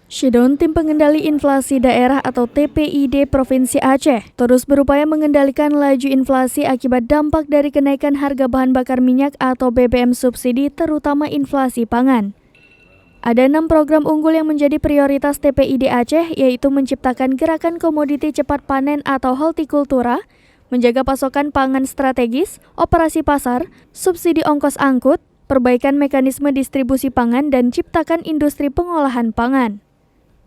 Shidon, Tim Pengendali Inflasi Daerah atau TPID Provinsi Aceh, terus berupaya mengendalikan laju inflasi akibat dampak dari kenaikan harga bahan bakar minyak atau BBM subsidi, terutama inflasi pangan. Ada 6 program unggul yang menjadi prioritas TPID Aceh, yaitu menciptakan gerakan komoditi cepat panen atau hortikultura, menjaga pasokan pangan strategis, operasi pasar, subsidi ongkos angkut, perbaikan mekanisme distribusi pangan, dan ciptakan industri pengolahan pangan.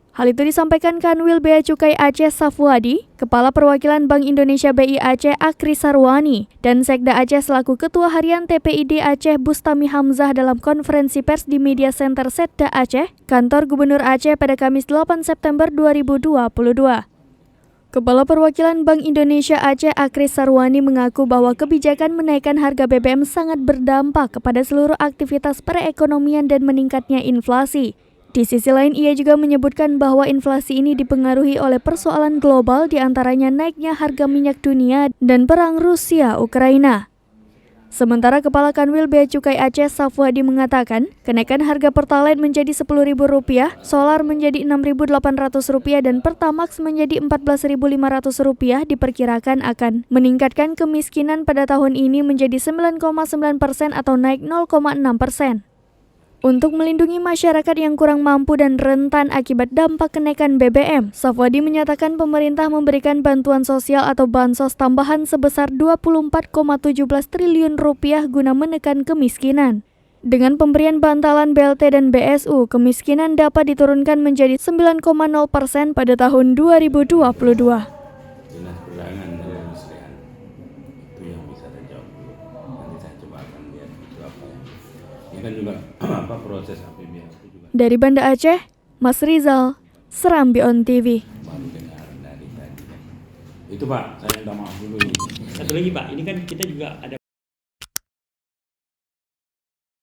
Hal itu disampaikan Kanwil Bea Cukai Aceh Safwadi, Kepala Perwakilan Bank Indonesia BI Aceh Akri Sarwani, dan Sekda Aceh selaku Ketua Harian TPID Aceh Bustami Hamzah dalam konferensi pers di Media Center Setda Aceh, Kantor Gubernur Aceh pada Kamis 8 September 2022. Kepala Perwakilan Bank Indonesia Aceh Akri Sarwani mengaku bahwa kebijakan menaikkan harga BBM sangat berdampak kepada seluruh aktivitas perekonomian dan meningkatnya inflasi. Di sisi lain, ia juga menyebutkan bahwa inflasi ini dipengaruhi oleh persoalan global, diantaranya naiknya harga minyak dunia dan perang Rusia-Ukraina. Sementara Kepala Kanwil Bea Cukai Aceh Safwadi mengatakan, kenaikan harga Pertalite menjadi Rp10.000, solar menjadi Rp6.800 dan Pertamax menjadi Rp14.500 diperkirakan akan meningkatkan kemiskinan pada tahun ini menjadi 9,9% atau naik 0,6%. Untuk melindungi masyarakat yang kurang mampu dan rentan akibat dampak kenaikan BBM, Safwadi menyatakan pemerintah memberikan bantuan sosial atau bansos tambahan sebesar Rp24,17 triliun guna menekan kemiskinan. Dengan pemberian bantalan BLT dan BSU, kemiskinan dapat diturunkan menjadi 9,0% pada tahun 2022. Ini kan juga proses APBN itu juga. Dari Banda Aceh, Mas Rizal, Serambi On TV. Baru dengar dari tadi. Itu Pak, saya minta maaf dulu ini. Satu lagi Pak, ini kan kita juga ada